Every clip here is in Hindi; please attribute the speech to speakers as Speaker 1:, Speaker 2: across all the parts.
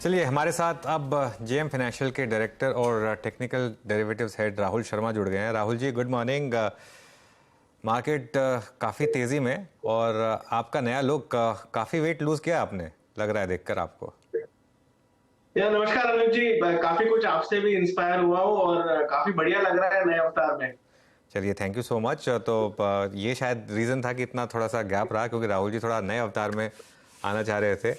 Speaker 1: चलिए, हमारे साथ अब जेएम फाइनेंशियल के डायरेक्टर और technical derivatives head Rahul Sharma जुड़ गए हैं। Rahul ji, good morning. Market काफ़ी तेज़ी में और आपका नया लुक, काफ़ी वेट लूज किया आपने, लग रहा है देखकर आपको।
Speaker 2: नमस्कार अनुज जी। काफी कुछ आपसे भी इंस्पायर हुआ हूँ और काफी बढ़िया लग रहा है नए अवतार में।
Speaker 1: चलिए, थैंक यू सो मच। तो ये शायद रीज़न था कि इतना थोड़ा सा गैप रहा, क्योंकि राहुल जी थोड़ा नए अवतार में आना चाह रहे थे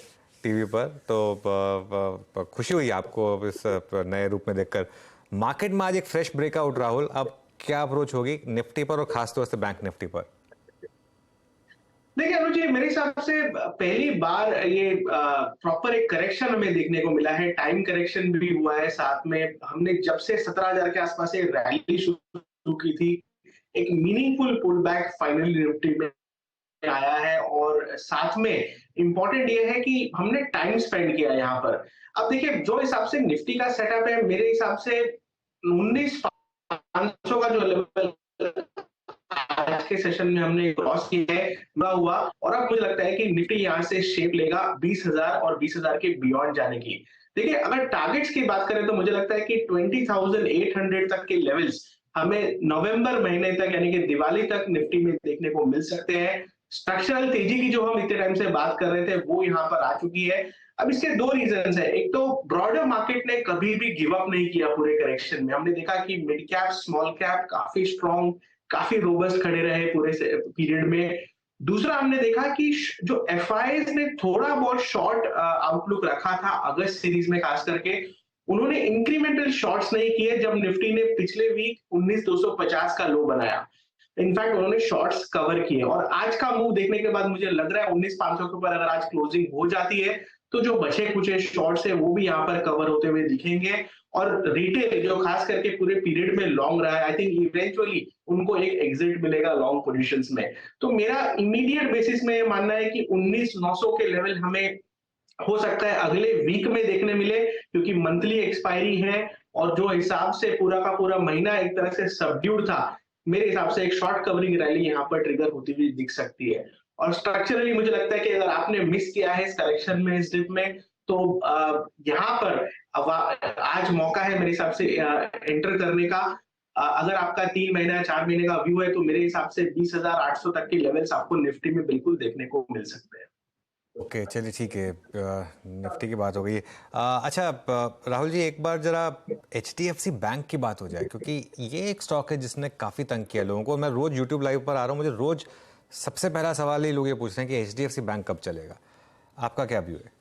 Speaker 1: टीवी पर। तो खुशी हुई आपको इस नए रूप में देखकर। मार्केट में आज एक फ्रेश ब्रेकआउट। राहुल, अब क्या अप्रोच होगी निफ्टी पर और खासतौर से बैंक निफ्टी पर?
Speaker 2: देखिए अनुज जी, मेरे हिसाब से पहली बार ये प्रॉपर एक करेक्शन हमें देखने को मिला है। टाइम करेक्शन भी हुआ है, साथ में हमने जब से 17,000 के आसपास एक रैली शुरू की थी, एक meaningful pull back finally Nifty में आया है। और साथ में इंपॉर्टेंट ये है कि हमने टाइम स्पेंड किया यहाँ पर। अब देखिए, जो हिसाब से निफ्टी का सेटअप है, मेरे हिसाब से 19,500 का जो लेवल आज के सेशन में हमने क्रॉस किया है, ना हुआ। और अब मुझे लगता है कि निफ्टी यहाँ से शेप लेगा 20,000 और 20,000 के बियॉन्ड जाने की। देखिए, अगर टारगेट्स की बात करें तो मुझे लगता है कि 20,800 तक के लेवल्स हमें नवंबर महीने तक, यानी कि दिवाली तक निफ्टी में देखने को मिल सकते हैं। स्ट्रक्चरल तेजी की जो हम इतने टाइम से बात कर रहे थे, वो यहाँ पर आ चुकी है। अब इसके दो रीजंस है। एक तो ब्रॉडर मार्केट ने कभी भी गिव अप नहीं किया पूरे करेक्शन में। हमने देखा कि मिड कैप, स्मॉल कैप काफी स्ट्रॉन्ग, काफी रोबस्ट खड़े रहे पूरे पीरियड में। दूसरा, हमने देखा कि जो एफआईज ने थोड़ा बहुत शॉर्ट आउटलुक रखा था अगस्त सीरीज में, खास करके उन्होंने इंक्रीमेंटल शॉर्ट्स नहीं किए जब निफ्टी ने पिछले वीक 19,250 का लो बनाया। इनफैक्ट उन्होंने शॉर्ट्स कवर किए और आज का मूव देखने के बाद मुझे लग रहा है 19,500 के ऊपर अगर आज क्लोजिंग हो जाती है तो जो बचे कुचे शॉर्ट्स है वो भी यहाँ पर कवर होते हुए दिखेंगे। और रिटेल जो खास करके पूरे पीरियड में लॉन्ग रहा है, आई थिंक इवेंचुअली उनको एक एग्जिट मिलेगा लॉन्ग पोजीशंस में। तो मेरा इमीडिएट बेसिस में ये मानना है कि 19,900 के लेवल हमें हो सकता है अगले वीक में देखने मिले, क्योंकि मंथली एक्सपायरी है और जो हिसाब से पूरा का पूरा महीना एक तरह से सबड्यूड था, मेरे हिसाब से एक शॉर्ट कवरिंग रैली यहाँ पर ट्रिगर होती हुई दिख सकती है। और स्ट्रक्चरली मुझे लगता है कि अगर आपने मिस किया है इस करेक्शन में, इस डिप में, तो यहाँ पर आज मौका है मेरे हिसाब से एंटर करने का। अगर आपका 3 महीना या 4 महीने का व्यू है तो मेरे हिसाब से 20,800 तक के लेवल्स आपको निफ्टी में बिल्कुल देखने को मिल सकते हैं।
Speaker 1: ओके, चलिए ठीक है। निफ्टी की बात हो गई। अच्छा, राहुल जी, एक बार जरा एचडीएफसी बैंक की बात हो जाए, क्योंकि ये एक स्टॉक है जिसने काफ़ी तंग किया लोगों को। मैं रोज़ यूट्यूब लाइव पर आ रहा हूँ, मुझे रोज़ सबसे पहला सवाल ही लोग ये पूछते हैं कि एचडीएफसी बैंक कब चलेगा। आपका क्या व्यू है?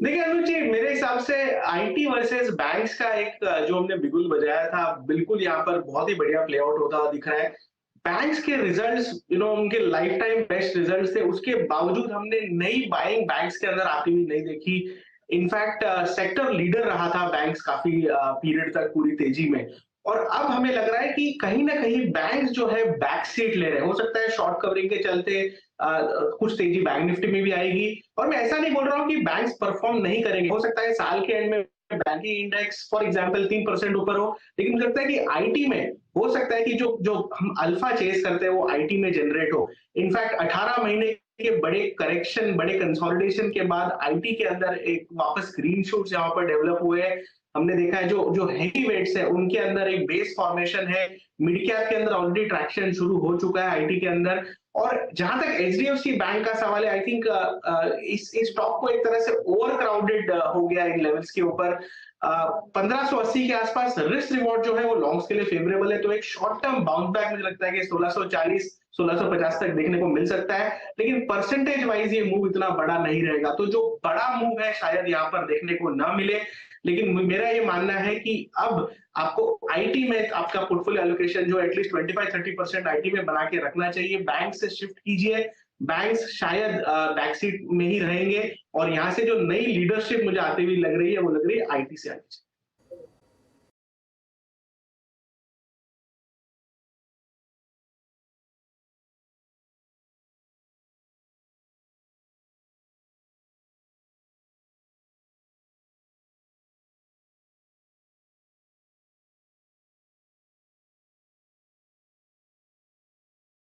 Speaker 2: देखिए अनुज जी, मेरे हिसाब से आईटी वर्सेस बैंक्स का एक जो हमने बिगुल बजाया था, बिल्कुल यहाँ पर बहुत ही बढ़िया प्ले आउट होता हुआ दिख रहा है। बैंक्स के रिजल्ट्स, उनके लाइफ टाइम बेस्ट रिजल्ट्स थे, उसके बावजूद हमने नई बाइंग बैंक्स के अंदर आती हुई नहीं देखी। इनफैक्ट सेक्टर लीडर रहा था बैंक्स काफी पीरियड तक पूरी तेजी में। और अब हमें लग रहा है कि कहीं ना कहीं बैंक्स जो है बैक सीट ले रहे हैं। हो सकता है शॉर्ट कवरिंग के चलते कुछ तेजी बैंक निफ्टी में भी आएगी। और मैं ऐसा नहीं बोल रहा हूँ कि बैंक्स परफॉर्म नहीं करेंगे, हो सकता है साल के एंड में बैंकिंग इंडेक्स फॉर एग्जांपल 3% ऊपर हो, लेकिन मुझे लगता है कि आईटी में हो सकता है कि जो जो हम अल्फा चेस करते हैं वो आईटी में जनरेट हो। इनफैक्ट 18 महीने के बड़े करेक्शन, बड़े कंसोलिडेशन के बाद आईटी के अंदर एक वापस ग्रीन शूट्स यहाँ पर डेवलप हुए हैं। हमने देखा है जो जो हेवी वेट्स है उनके अंदर एक बेस फॉर्मेशन है। मिड कैप के अंदर ऑलरेडी ट्रैक्शन शुरू हो चुका है आईटी के अंदर। और जहां तक एचडीएफसी बैंक का सवाल है, आई थिंक इस स्टॉक को एक तरह से ओवर क्राउडेड हो गया इन लेवल्स के ऊपर। 1580 के आसपास रिस्क रिवॉर्ड जो है वो लॉन्ग्स के लिए फेवरेबल है, तो एक शॉर्ट टर्म बाउंस बैक मुझे लगता है कि 1640 1650 तक देखने को मिल सकता है। लेकिन परसेंटेज वाइज ये मूव इतना बड़ा नहीं रहेगा, तो जो बड़ा मूव है शायद यहाँ पर देखने को ना मिले। लेकिन मेरा ये मानना है कि अब आपको आईटी में आपका पोर्टफोलियो एलोकेशन जो एटलीस्ट 25-30% आईटी में बना के रखना चाहिए। बैंक से शिफ्ट कीजिए, बैंक्स शायद बैकसीट में ही रहेंगे। और यहाँ से जो नई लीडरशिप मुझे आती हुई लग रही है वो लग रही है आईटी से आनी चाहिए।